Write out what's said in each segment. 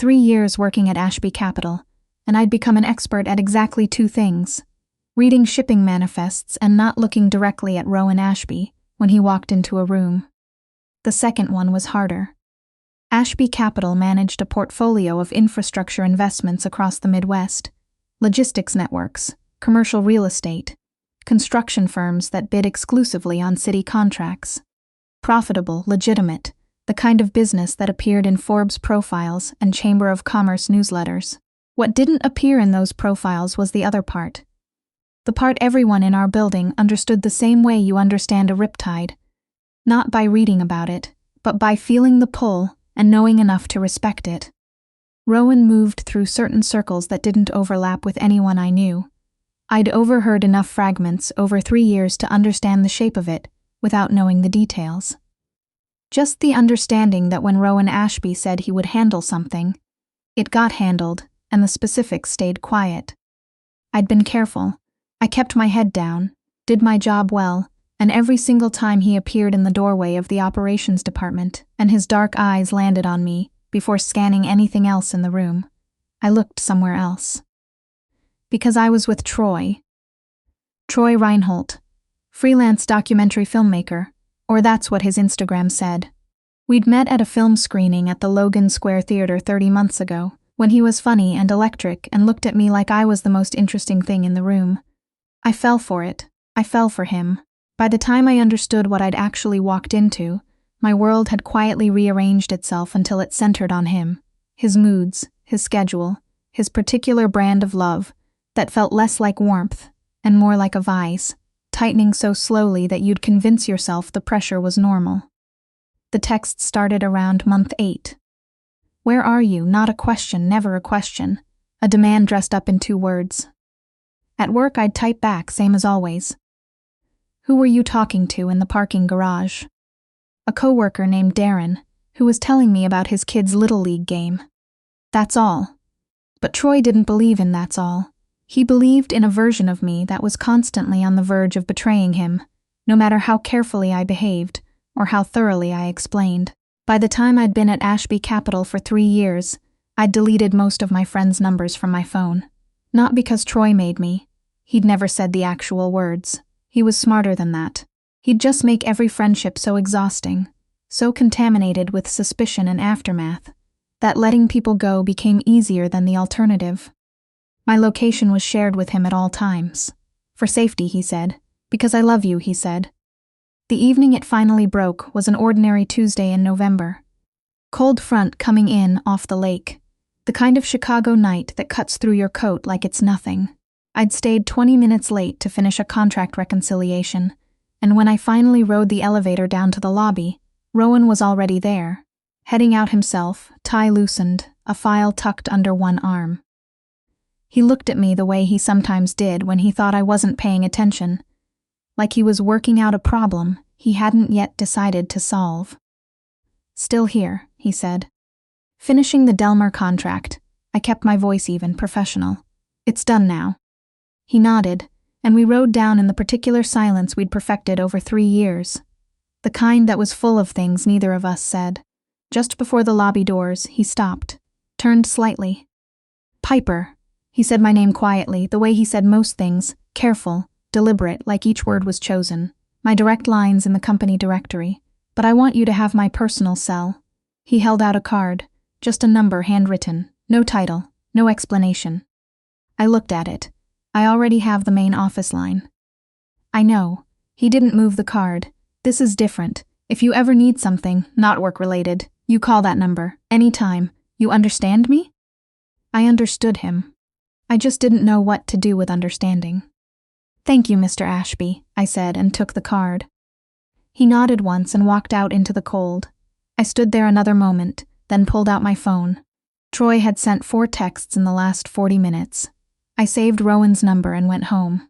3 years working at Ashby Capital, and I'd become an expert at exactly 2 things: reading shipping manifests and not looking directly at Rowan Ashby when he walked into a room. The second one was harder. Ashby Capital managed a portfolio of infrastructure investments across the Midwest, logistics networks, commercial real estate, construction firms that bid exclusively on city contracts. Profitable, legitimate, the kind of business that appeared in Forbes profiles and Chamber of Commerce newsletters. What didn't appear in those profiles was the other part. The part everyone in our building understood the same way you understand a riptide, not by reading about it, but by feeling the pull and knowing enough to respect it. Rowan moved through certain circles that didn't overlap with anyone I knew. I'd overheard enough fragments over 3 years to understand the shape of it without knowing the details. Just the understanding that when Rowan Ashby said he would handle something, it got handled and the specifics stayed quiet. I'd been careful. I kept my head down, did my job well, and every single time he appeared in the doorway of the operations department and his dark eyes landed on me before scanning anything else in the room, I looked somewhere else. Because I was with Troy Reinhold, freelance documentary filmmaker, or that's what his Instagram said. We'd met at a film screening at the Logan Square Theater 30 months ago, when he was funny and electric and looked at me like I was the most interesting thing in the room. I fell for it. I fell for him. By the time I understood what I'd actually walked into, my world had quietly rearranged itself until it centered on him, his moods, his schedule, his particular brand of love that felt less like warmth and more like a vise, tightening so slowly that you'd convince yourself the pressure was normal. The text started around month 8. Where are you? Not a question, never a question. A demand dressed up in 2 words. At work, I'd type back, same as always. Who were you talking to in the parking garage? A coworker named Darren, who was telling me about his kid's Little League game. That's all. But Troy didn't believe in that's all. He believed in a version of me that was constantly on the verge of betraying him, no matter how carefully I behaved or how thoroughly I explained. By the time I'd been at Ashby Capital for 3 years, I'd deleted most of my friends' numbers from my phone. Not because Troy made me. He'd never said the actual words. He was smarter than that. He'd just make every friendship so exhausting, so contaminated with suspicion and aftermath, that letting people go became easier than the alternative. My location was shared with him at all times. For safety, he said. Because I love you, he said. The evening it finally broke was an ordinary Tuesday in November. Cold front coming in off the lake. The kind of Chicago night that cuts through your coat like it's nothing. I'd stayed 20 minutes late to finish a contract reconciliation, and when I finally rode the elevator down to the lobby, Rowan was already there, heading out himself, tie loosened, a file tucked under one arm. He looked at me the way he sometimes did when he thought I wasn't paying attention, like he was working out a problem he hadn't yet decided to solve. Still here, he said. Finishing the Delmer contract, I kept my voice even, professional. It's done now. He nodded, and we rode down in the particular silence we'd perfected over 3 years. The kind that was full of things neither of us said. Just before the lobby doors, he stopped, turned slightly. Piper. He said my name quietly, the way he said most things, careful, deliberate, like each word was chosen. My direct line's in the company directory, but I want you to have my personal cell. He held out a card, just a number handwritten, no title, no explanation. I looked at it. I already have the main office line. I know. He didn't move the card. This is different. If you ever need something, not work-related, you call that number, anytime. You understand me? I understood him. I just didn't know what to do with understanding. Thank you, Mr. Ashby, I said and took the card. He nodded once and walked out into the cold. I stood there another moment, then pulled out my phone. Troy had sent 4 texts in the last 40 minutes. I saved Rowan's number and went home.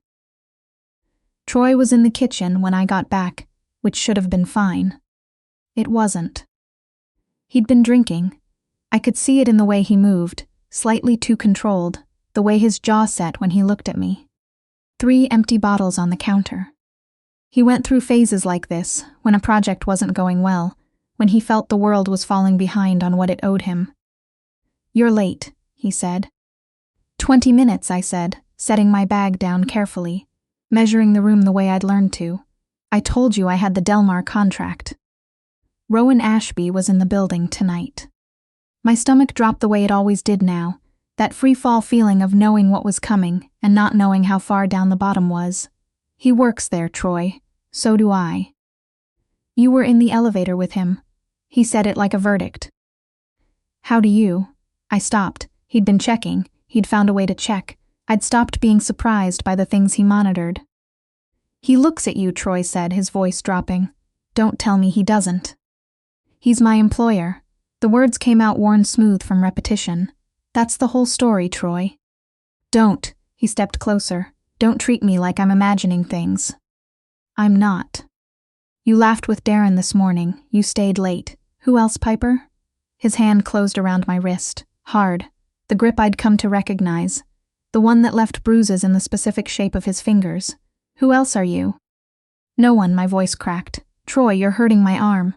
Troy was in the kitchen when I got back, which should have been fine. It wasn't. He'd been drinking. I could see it in the way he moved, slightly too controlled, the way his jaw set when he looked at me. 3 empty bottles on the counter. He went through phases like this, when a project wasn't going well, when he felt the world was falling behind on what it owed him. You're late, he said. 20 minutes, I said, setting my bag down carefully, measuring the room the way I'd learned to. I told you I had the Delmar contract. Rowan Ashby was in the building tonight. My stomach dropped the way it always did now, that free-fall feeling of knowing what was coming and not knowing how far down the bottom was. He works there, Troy. So do I. You were in the elevator with him. He said it like a verdict. How do you? I stopped. He'd been checking. He'd found a way to check. I'd stopped being surprised by the things he monitored. He looks at you, Troy said, his voice dropping. Don't tell me he doesn't. He's my employer. The words came out worn smooth from repetition. That's the whole story, Troy. Don't. He stepped closer. Don't treat me like I'm imagining things. I'm not. You laughed with Darren this morning. You stayed late. Who else, Piper? His hand closed around my wrist, hard, the grip I'd come to recognize, the one that left bruises in the specific shape of his fingers. Who else are you? No one, my voice cracked. Troy, you're hurting my arm.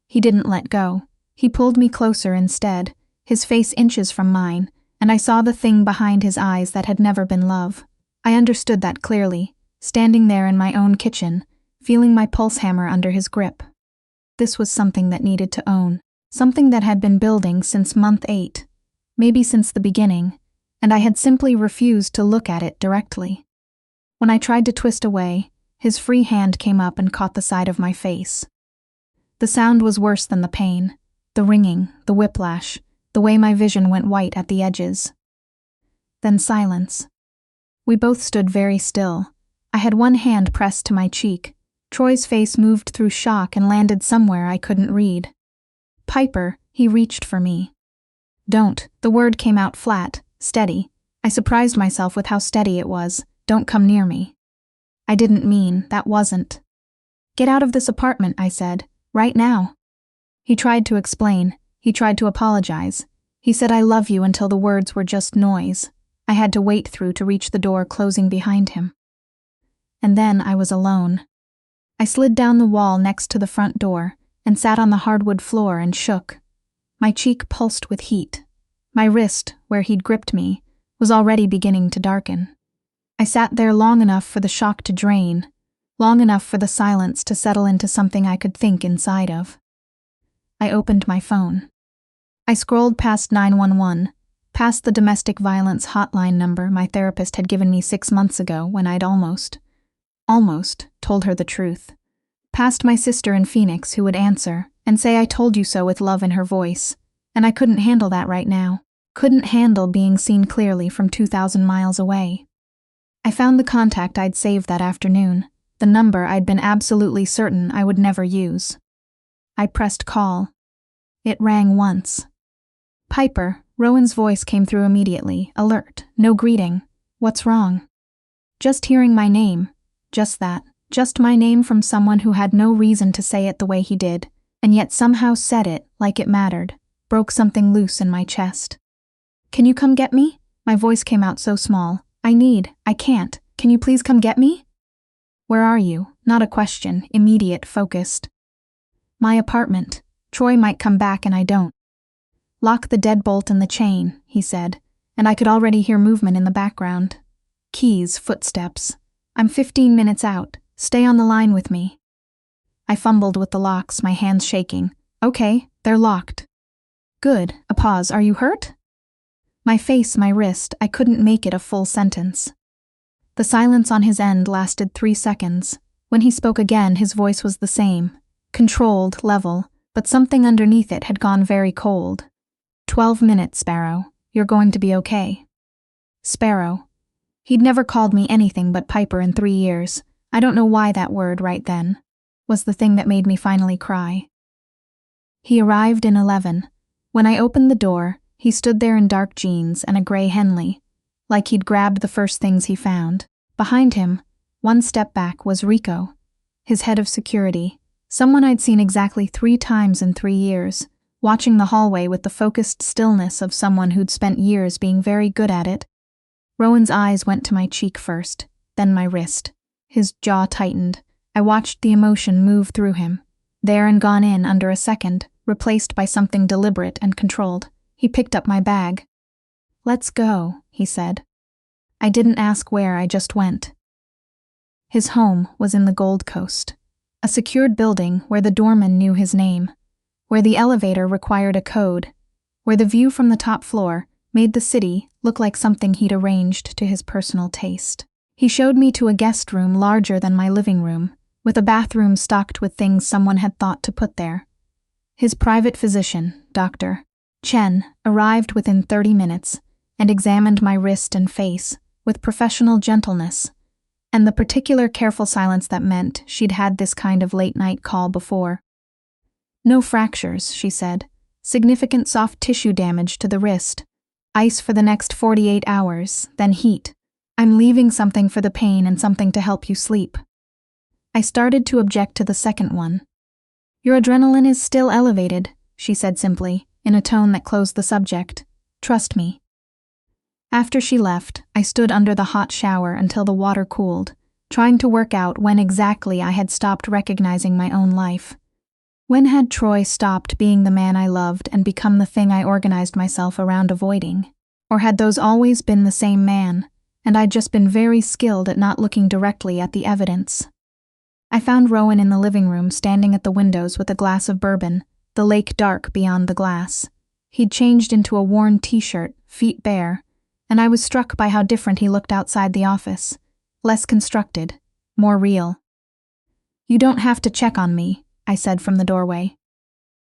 He didn't let go. He pulled me closer instead, his face inches from mine, and I saw the thing behind his eyes that had never been love. I understood that clearly, standing there in my own kitchen, feeling my pulse hammer under his grip. This was something that needed to own, something that had been building since month 8, maybe since the beginning, and I had simply refused to look at it directly. When I tried to twist away, his free hand came up and caught the side of my face. The sound was worse than the pain, the ringing, the whiplash, the way my vision went white at the edges. Then silence. We both stood very still. I had one hand pressed to my cheek. Troy's face moved through shock and landed somewhere I couldn't read. Piper, he reached for me. Don't. The word came out flat, steady. I surprised myself with how steady it was. Don't come near me. I didn't mean, that wasn't. Get out of this apartment, I said. Right now. He tried to explain. He tried to apologize. He said I love you until the words were just noise. I had to wait through to reach the door closing behind him. And then I was alone. I slid down the wall next to the front door and sat on the hardwood floor and shook. My cheek pulsed with heat. My wrist, where he'd gripped me, was already beginning to darken. I sat there long enough for the shock to drain, long enough for the silence to settle into something I could think inside of. I opened my phone. I scrolled past 911, past the domestic violence hotline number my therapist had given me 6 months ago when I'd almost told her the truth. Past my sister in Phoenix who would answer and say I told you so with love in her voice, and I couldn't handle that right now. Couldn't handle being seen clearly from 2,000 miles away. I found the contact I'd saved that afternoon, the number I'd been absolutely certain I would never use. I pressed call. It rang once. Piper, Rowan's voice came through immediately, alert, no greeting. What's wrong? Just hearing my name. Just that. Just my name from someone who had no reason to say it the way he did, and yet somehow said it like it mattered, broke something loose in my chest. Can you come get me? My voice came out so small. I can't. Can you please come get me? Where are you? Not a question, immediate, focused. My apartment. Troy might come back and I don't. Lock the deadbolt and the chain, he said, and I could already hear movement in the background. Keys, footsteps. I'm 15 minutes out. Stay on the line with me. I fumbled with the locks, my hands shaking. Okay, they're locked. Good. A pause. Are you hurt? My face, my wrist, I couldn't make it a full sentence. The silence on his end lasted 3 seconds. When he spoke again, his voice was the same. Controlled, level, but something underneath it had gone very cold. 12 minutes, Sparrow. You're going to be okay. Sparrow. He'd never called me anything but Piper in 3 years. I don't know why that word right then was the thing that made me finally cry. He arrived in 11. When I opened the door, he stood there in dark jeans and a gray Henley, like he'd grabbed the first things he found. Behind him, one step back, was Rico, his head of security, someone I'd seen exactly 3 times in 3 years, watching the hallway with the focused stillness of someone who'd spent years being very good at it. Rowan's eyes went to my cheek first, then my wrist. His jaw tightened. I watched the emotion move through him. There and gone in under a second, replaced by something deliberate and controlled. He picked up my bag. "Let's go," he said. I didn't ask where, I just went. His home was in the Gold Coast, a secured building where the doorman knew his name, where the elevator required a code, where the view from the top floor made the city look like something he'd arranged to his personal taste. He showed me to a guest room larger than my living room, with a bathroom stocked with things someone had thought to put there. His private physician, Dr. Chen, arrived within 30 minutes and examined my wrist and face with professional gentleness, and the particular careful silence that meant she'd had this kind of late-night call before. "No fractures," she said. "Significant soft tissue damage to the wrist. Ice for the next 48 hours, then heat. I'm leaving something for the pain and something to help you sleep." I started to object to the second one. "Your adrenaline is still elevated," she said simply, in a tone that closed the subject. "Trust me." After she left, I stood under the hot shower until the water cooled, trying to work out when exactly I had stopped recognizing my own life. When had Troy stopped being the man I loved and become the thing I organized myself around avoiding? Or had those always been the same man, and I'd just been very skilled at not looking directly at the evidence? I found Rowan in the living room standing at the windows with a glass of bourbon, the lake dark beyond the glass. He'd changed into a worn t-shirt, feet bare, and I was struck by how different he looked outside the office. Less constructed, more real. "You don't have to check on me," I said from the doorway.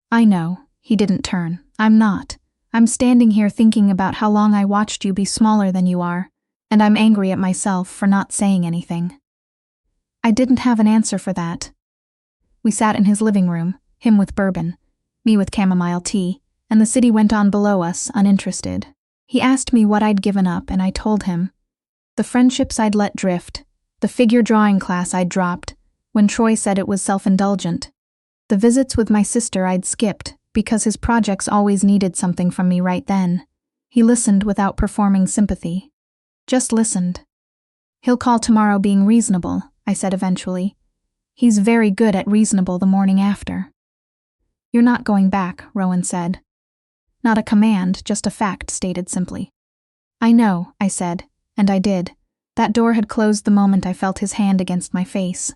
"I know," he didn't turn. "I'm not. I'm standing here thinking about how long I watched you be smaller than you are, and I'm angry at myself for not saying anything." I didn't have an answer for that. We sat in his living room, him with bourbon, me with chamomile tea, and the city went on below us, uninterested. He asked me what I'd given up, and I told him. The friendships I'd let drift, the figure drawing class I'd dropped, when Troy said it was self-indulgent. The visits with my sister I'd skipped, because his projects always needed something from me right then. He listened without performing sympathy. Just listened. "He'll call tomorrow being reasonable," I said eventually. "He's very good at reasonable the morning after." "You're not going back," Rowan said. "Not a command, just a fact stated simply." "I know," I said, and I did. That door had closed the moment I felt his hand against my face.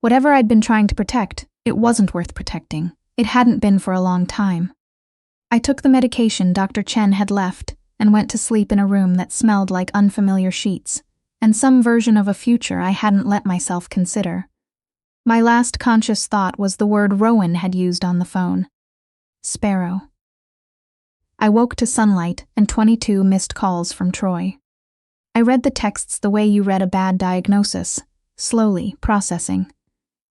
Whatever I'd been trying to protect, it wasn't worth protecting. It hadn't been for a long time. I took the medication Dr. Chen had left and went to sleep in a room that smelled like unfamiliar sheets, and some version of a future I hadn't let myself consider. My last conscious thought was the word Rowan had used on the phone. Sparrow. I woke to sunlight and 22 missed calls from Troy. I read the texts the way you read a bad diagnosis, slowly, processing.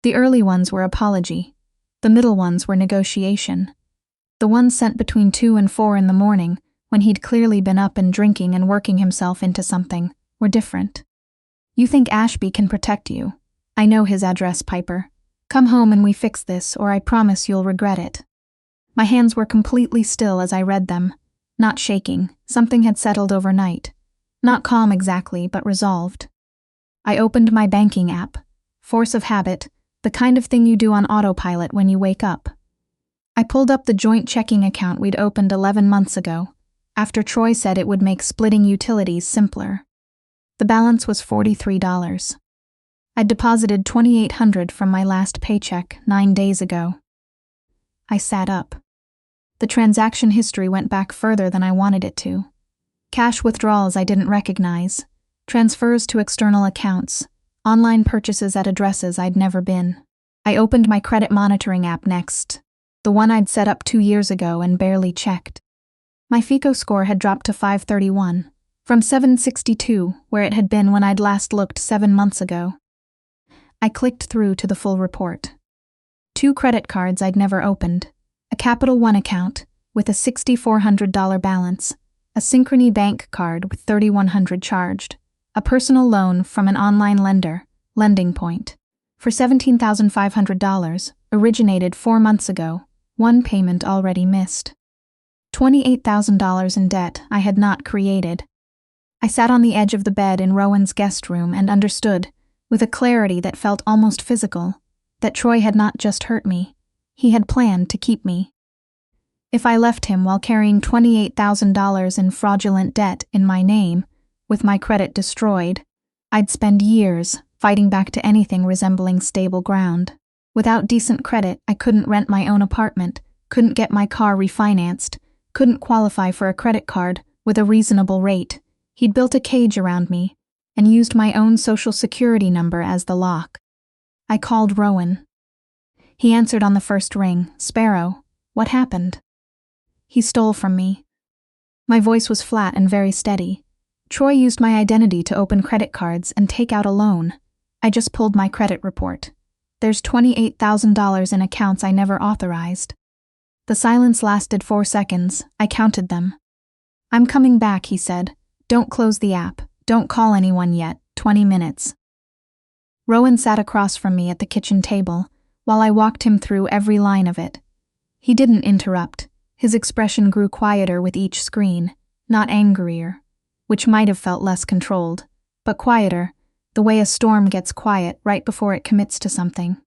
The early ones were apology. The middle ones were negotiation. The ones sent between 2 and 4 in the morning, when he'd clearly been up and drinking and working himself into something, were different. "You think Ashby can protect you. I know his address, Piper. Come home and we fix this, or I promise you'll regret it." My hands were completely still as I read them, not shaking. Something had settled overnight. Not calm exactly, but resolved. I opened my banking app. Force of habit, the kind of thing you do on autopilot when you wake up. I pulled up the joint checking account we'd opened 11 months ago, after Troy said it would make splitting utilities simpler. The balance was $43. I'd deposited $2,800 from my last paycheck 9 days ago. I sat up. The transaction history went back further than I wanted it to. Cash withdrawals I didn't recognize, transfers to external accounts, online purchases at addresses I'd never been. I opened my credit monitoring app next, the one I'd set up 2 years ago and barely checked. My FICO score had dropped to 531, from 762, where it had been when I'd last looked 7 months ago. I clicked through to the full report. 2 credit cards I'd never opened, a Capital One account with a $6,400 balance, a Synchrony Bank card with $3,100 charged, a personal loan from an online lender, Lending Point, for $17,500, originated 4 months ago, 1 payment already missed. $28,000 in debt I had not created. I sat on the edge of the bed in Rowan's guest room and understood, with a clarity that felt almost physical, that Troy had not just hurt me. He had planned to keep me. If I left him while carrying $28,000 in fraudulent debt in my name, with my credit destroyed, I'd spend years fighting back to anything resembling stable ground. Without decent credit, I couldn't rent my own apartment, couldn't get my car refinanced, couldn't qualify for a credit card with a reasonable rate. He'd built a cage around me and used my own social security number as the lock. I called Rowan. He answered on the first ring. "Sparrow, what happened?" "He stole from me." My voice was flat and very steady. "Troy used my identity to open credit cards and take out a loan. I just pulled my credit report. There's $28,000 in accounts I never authorized." The silence lasted 4 seconds. I counted them. "I'm coming back," he said. "Don't close the app. Don't call anyone yet. 20 minutes. Rowan sat across from me at the kitchen table while I walked him through every line of it. He didn't interrupt. His expression grew quieter with each screen, not angrier, which might have felt less controlled, but quieter, the way a storm gets quiet right before it commits to something.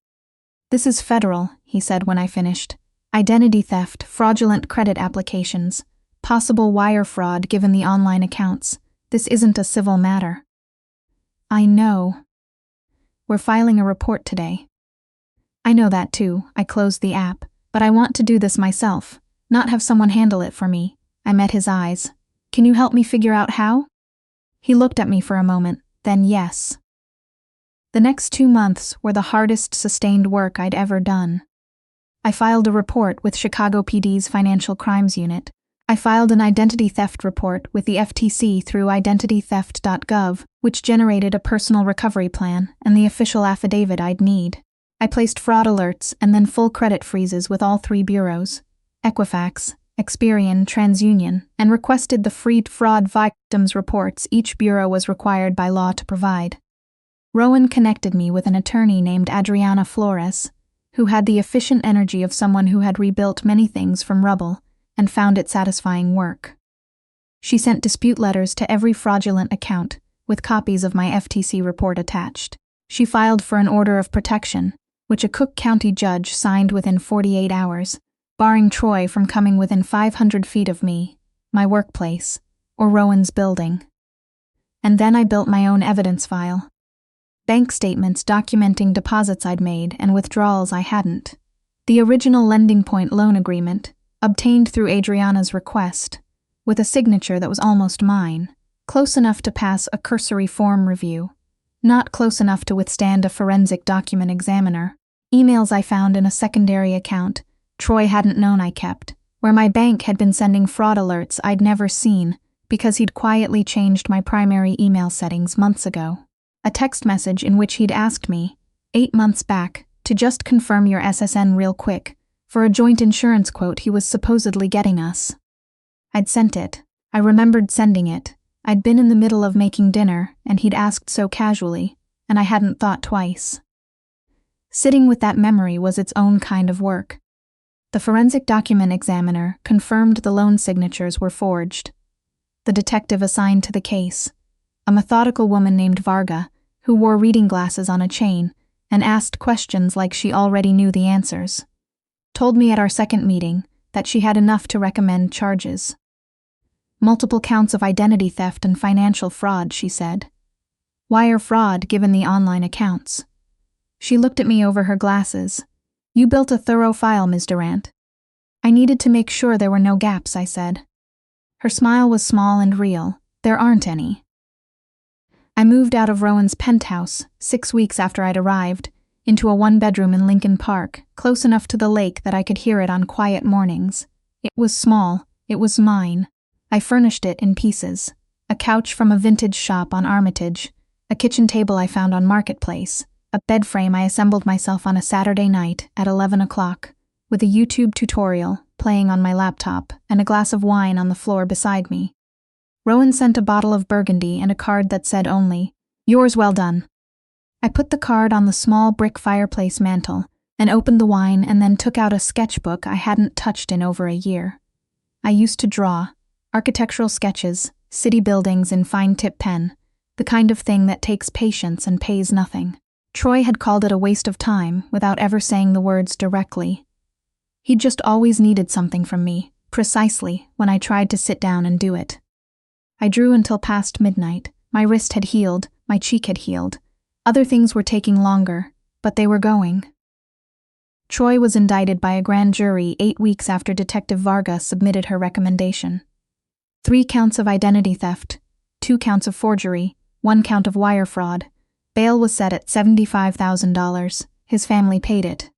"This is federal," he said when I finished. "Identity theft, fraudulent credit applications, possible wire fraud given the online accounts. This isn't a civil matter." "I know. We're filing a report today." "I know that too." I closed the app. "But I want to do this myself, not have someone handle it for me." I met his eyes. "Can you help me figure out how?" He looked at me for a moment, then yes. The next 2 months were the hardest sustained work I'd ever done. I filed a report with Chicago PD's Financial Crimes Unit. I filed an identity theft report with the FTC through identitytheft.gov, which generated a personal recovery plan and the official affidavit I'd need. I placed fraud alerts and then full credit freezes with all 3 bureaus, Equifax, Experian, TransUnion, and requested the free fraud victims reports each bureau was required by law to provide. Rowan connected me with an attorney named Adriana Flores, who had the efficient energy of someone who had rebuilt many things from rubble and found it satisfying work. She sent dispute letters to every fraudulent account, with copies of my FTC report attached. She filed for an order of protection, which a Cook County judge signed within 48 hours, barring Troy from coming within 500 feet of me, my workplace, or Rowan's building. And then I built my own evidence file. Bank statements documenting deposits I'd made and withdrawals I hadn't. The original Lending Point loan agreement, obtained through Adriana's request, with a signature that was almost mine, close enough to pass a cursory form review, not close enough to withstand a forensic document examiner. Emails I found in a secondary account Troy hadn't known I kept, where my bank had been sending fraud alerts I'd never seen because he'd quietly changed my primary email settings months ago. A text message in which he'd asked me, 8 months back, to just confirm your SSN real quick, for a joint insurance quote he was supposedly getting us. I'd sent it. I remembered sending it. I'd been in the middle of making dinner, and he'd asked so casually, and I hadn't thought twice. Sitting with that memory was its own kind of work. The forensic document examiner confirmed the loan signatures were forged. The detective assigned to the case, a methodical woman named Varga, who wore reading glasses on a chain and asked questions like she already knew the answers, told me at our second meeting that she had enough to recommend charges. Multiple counts of identity theft and financial fraud, she said. Wire fraud given the online accounts. She looked at me over her glasses. "You built a thorough file, Ms. Durant." "I needed to make sure there were no gaps," I said. Her smile was small and real. "There aren't any." I moved out of Rowan's penthouse 6 weeks after I'd arrived, into a 1-bedroom in Lincoln Park, close enough to the lake that I could hear it on quiet mornings. It was small. It was mine. I furnished it in pieces. A couch from a vintage shop on Armitage, a kitchen table I found on Marketplace, a bed frame I assembled myself on a Saturday night at 11 o'clock, with a YouTube tutorial playing on my laptop and a glass of wine on the floor beside me. Rowan sent a bottle of Burgundy and a card that said only, "Yours well done." I put the card on the small brick fireplace mantel and opened the wine and then took out a sketchbook I hadn't touched in over a year. I used to draw, architectural sketches, city buildings in fine-tip pen, the kind of thing that takes patience and pays nothing. Troy had called it a waste of time without ever saying the words directly. He'd just always needed something from me, precisely when I tried to sit down and do it. I drew until past midnight. My wrist had healed, my cheek had healed. Other things were taking longer, but they were going. Troy was indicted by a grand jury 8 weeks after Detective Varga submitted her recommendation. 3 counts of identity theft, 2 counts of forgery, 1 count of wire fraud. Bail was set at $75,000. His family paid it.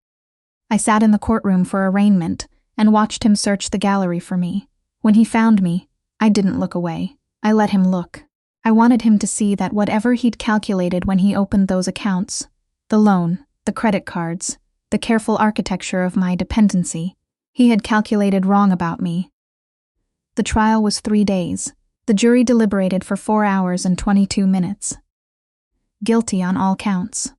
I sat in the courtroom for arraignment and watched him search the gallery for me. When he found me, I didn't look away. I let him look. I wanted him to see that whatever he'd calculated when he opened those accounts, the loan, the credit cards, the careful architecture of my dependency, he had calculated wrong about me. The trial was 3 days. The jury deliberated for 4 hours and 22 minutes. Guilty on all counts.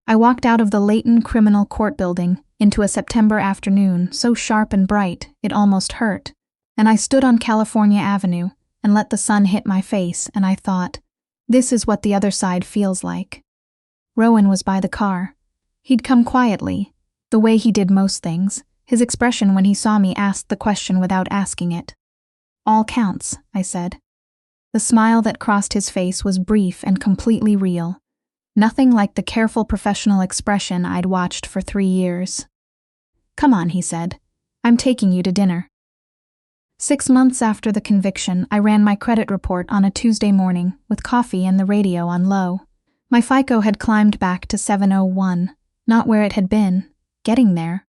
I walked out of the Layton Criminal Court building into a September afternoon so sharp and bright it almost hurt, and I stood on California Avenue and let the sun hit my face, and I thought, this is what the other side feels like. Rowan was by the car. He'd come quietly, the way he did most things. His expression when he saw me asked the question without asking it. All counts, I said. The smile that crossed his face was brief and completely real. Nothing like the careful professional expression I'd watched for 3 years. Come on, he said. I'm taking you to dinner. 6 months after the conviction, I ran my credit report on a Tuesday morning with coffee and the radio on low. My FICO had climbed back to 701, not where it had been, getting there.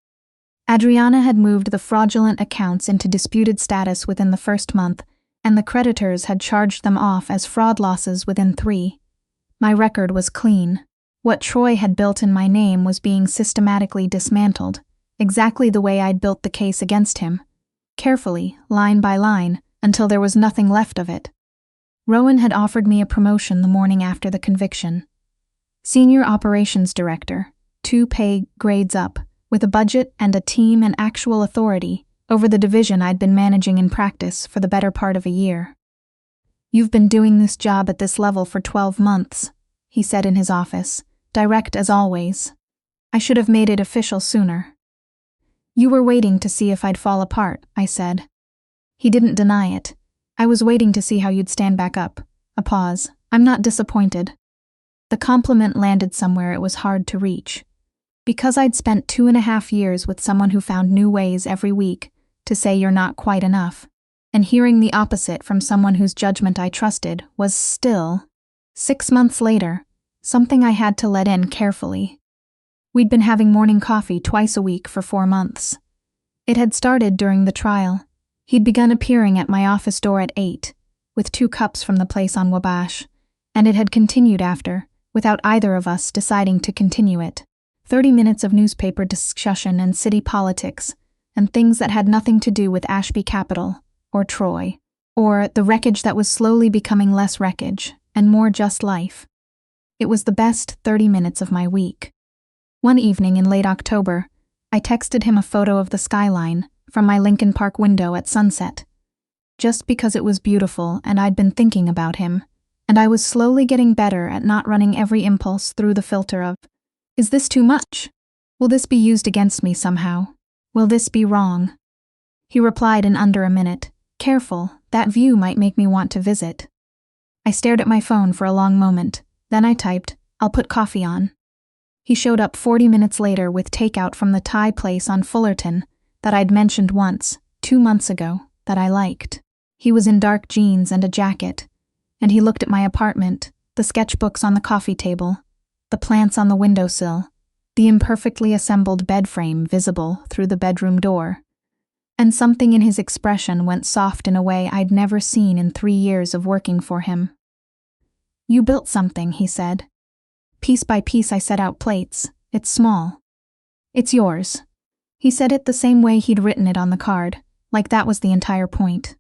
Adriana had moved the fraudulent accounts into disputed status within the first month, and the creditors had charged them off as fraud losses within 3. My record was clean. What Troy had built in my name was being systematically dismantled, exactly the way I'd built the case against him. Carefully, line by line, until there was nothing left of it. Rowan had offered me a promotion the morning after the conviction. Senior Operations Director, 2 pay grades up, with a budget and a team and actual authority over the division I'd been managing in practice for the better part of a year. You've been doing this job at this level for 12 months, he said in his office, direct as always. I should have made it official sooner. You were waiting to see if I'd fall apart, I said. He didn't deny it. I was waiting to see how you'd stand back up. A pause. I'm not disappointed. The compliment landed somewhere it was hard to reach. Because I'd spent 2.5 years with someone who found new ways every week to say you're not quite enough, and hearing the opposite from someone whose judgment I trusted was still, 6 months later, something I had to let in carefully. We'd been having morning coffee twice a week for 4 months. It had started during the trial. He'd begun appearing at my office door at 8, with 2 cups from the place on Wabash, and it had continued after, without either of us deciding to continue it. 30 minutes of newspaper discussion and city politics, and things that had nothing to do with Ashby Capital, or Troy, or the wreckage that was slowly becoming less wreckage, and more just life. It was the best 30 minutes of my week. One evening in late October, I texted him a photo of the skyline from my Lincoln Park window at sunset. Just because it was beautiful and I'd been thinking about him, and I was slowly getting better at not running every impulse through the filter of, is this too much? Will this be used against me somehow? Will this be wrong? He replied in under a minute, careful, that view might make me want to visit. I stared at my phone for a long moment, then I typed, I'll put coffee on. He showed up 40 minutes later with takeout from the Thai place on Fullerton that I'd mentioned once, 2 months ago, that I liked. He was in dark jeans and a jacket, and he looked at my apartment, the sketchbooks on the coffee table, the plants on the windowsill, the imperfectly assembled bed frame visible through the bedroom door, and something in his expression went soft in a way I'd never seen in 3 years of working for him. You built something, he said. Piece by piece I set out plates. It's small. It's yours. He said it the same way he'd written it on the card, like that was the entire point.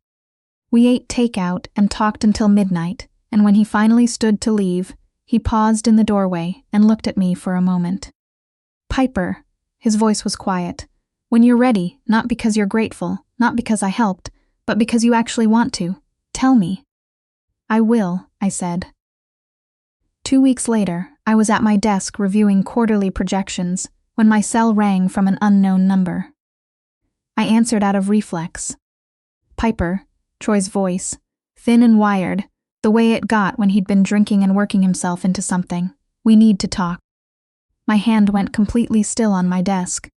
We ate takeout and talked until midnight, and when he finally stood to leave, he paused in the doorway and looked at me for a moment. Piper, his voice was quiet, when you're ready, not because you're grateful, not because I helped, but because you actually want to, tell me. I will, I said. 2 weeks later, I was at my desk reviewing quarterly projections when my cell rang from an unknown number. I answered out of reflex. Piper, Troy's voice, thin and wired, the way it got when he'd been drinking and working himself into something. We need to talk. My hand went completely still on my desk.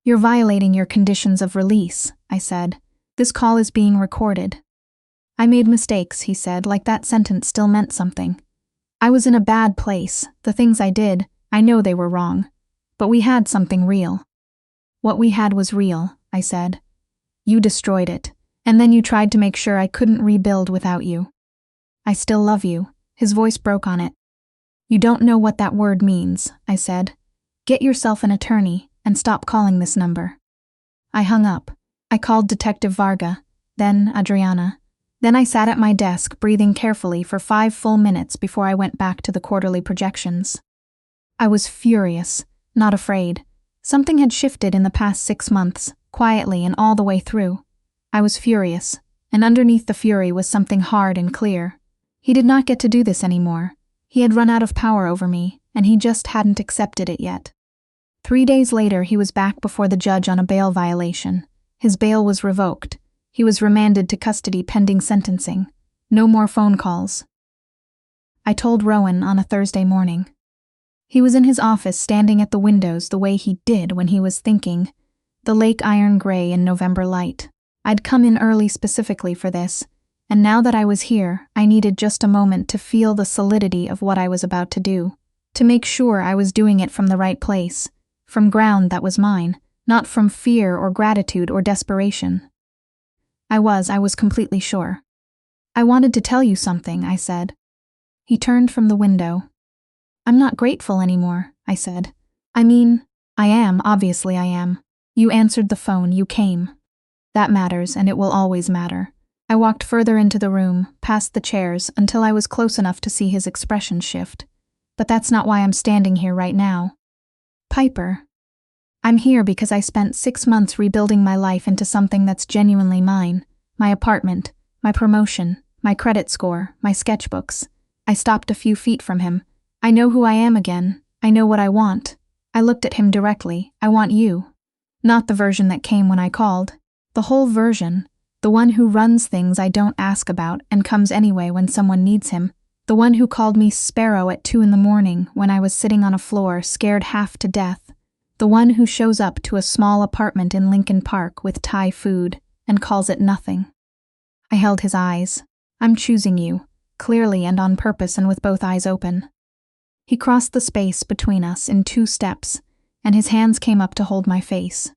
You're violating your conditions of release, I said. This call is being recorded. I made mistakes, he said, like that sentence still meant something. I was in a bad place. The things I did, I know they were wrong. But we had something real. What we had was real, I said. You destroyed it, and then you tried to make sure I couldn't rebuild without you. I still love you. His voice broke on it. You don't know what that word means, I said. Get yourself an attorney and stop calling this number. I hung up. I called Detective Varga, then Adriana. Then I sat at my desk, breathing carefully for 5 full minutes before I went back to the quarterly projections. I was furious, not afraid. Something had shifted in the past 6 months, quietly and all the way through. I was furious, and underneath the fury was something hard and clear. He did not get to do this anymore. He had run out of power over me, and he just hadn't accepted it yet. 3 days later, he was back before the judge on a bail violation. His bail was revoked. He was remanded to custody pending sentencing. No more phone calls. I told Rowan on a Thursday morning. He was in his office standing at the windows the way he did when he was thinking, the lake iron gray in November light. I'd come in early specifically for this, and now that I was here, I needed just a moment to feel the solidity of what I was about to do, to make sure I was doing it from the right place, from ground that was mine, not from fear or gratitude or desperation. I was completely sure. I wanted to tell you something, I said. He turned from the window. I'm not grateful anymore, I said. I mean, I am, obviously I am. You answered the phone, you came. That matters, and it will always matter. I walked further into the room, past the chairs, until I was close enough to see his expression shift. But that's not why I'm standing here right now. Piper. I'm here because I spent 6 months rebuilding my life into something that's genuinely mine. My apartment, my promotion, my credit score, my sketchbooks. I stopped a few feet from him. I know who I am again. I know what I want. I looked at him directly. I want you. Not the version that came when I called. The whole version. The one who runs things I don't ask about and comes anyway when someone needs him. The one who called me Sparrow at 2 a.m. when I was sitting on a floor, scared half to death. The one who shows up to a small apartment in Lincoln Park with Thai food and calls it nothing. I held his eyes. I'm choosing you, clearly and on purpose and with both eyes open. He crossed the space between us in 2 steps, and his hands came up to hold my face.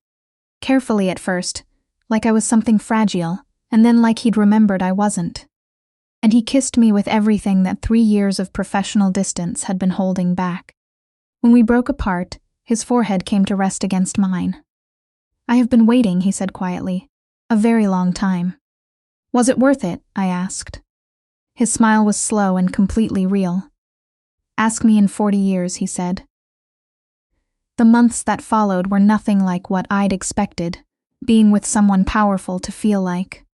Carefully at first, like I was something fragile, and then like he'd remembered I wasn't. And he kissed me with everything that 3 years of professional distance had been holding back. When we broke apart, his forehead came to rest against mine. I have been waiting, he said quietly. A very long time. Was it worth it? I asked. His smile was slow and completely real. Ask me in 40 years, he said. The months that followed were nothing like what I'd expected, being with someone powerful to feel like.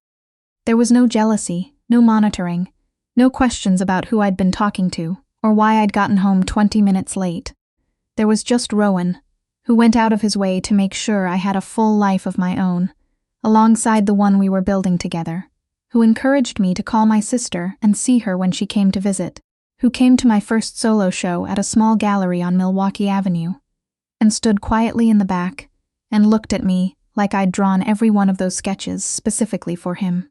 There was no jealousy, no monitoring, no questions about who I'd been talking to, or why I'd gotten home 20 minutes late. There was just Rowan, who went out of his way to make sure I had a full life of my own, alongside the one we were building together, who encouraged me to call my sister and see her when she came to visit, who came to my first solo show at a small gallery on Milwaukee Avenue, and stood quietly in the back and looked at me like I'd drawn every one of those sketches specifically for him.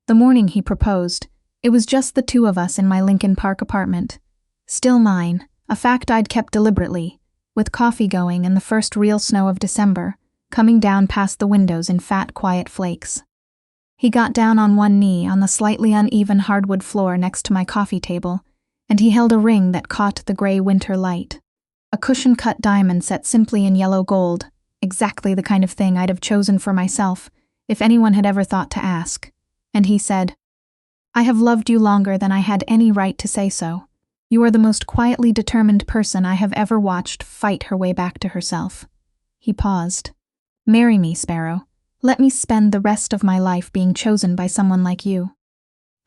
The morning he proposed, it was just the 2 of us in my Lincoln Park apartment. Still mine, a fact I'd kept deliberately, with coffee going and the first real snow of December coming down past the windows in fat, quiet flakes. He got down on one knee on the slightly uneven hardwood floor next to my coffee table, and he held a ring that caught the gray winter light. A cushion-cut diamond set simply in yellow gold, exactly the kind of thing I'd have chosen for myself if anyone had ever thought to ask. And he said, I have loved you longer than I had any right to say so. You are the most quietly determined person I have ever watched fight her way back to herself. He paused. Marry me, Sparrow. Let me spend the rest of my life being chosen by someone like you.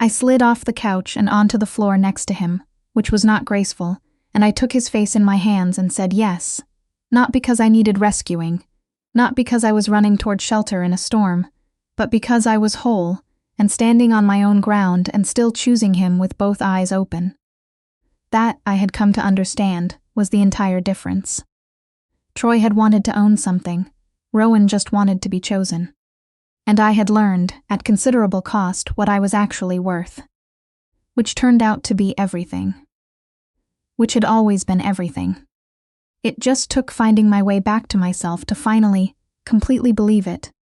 I slid off the couch and onto the floor next to him, which was not graceful, and I took his face in my hands and said yes, not because I needed rescuing, Not because I was running toward shelter in a storm, but because I was whole and standing on my own ground and still choosing him with both eyes open. That, I had come to understand, was the entire difference. Troy had wanted to own something. Rowan just wanted to be chosen. And I had learned, at considerable cost, what I was actually worth. Which turned out to be everything. Which had always been everything. It just took finding my way back to myself to finally, completely believe it,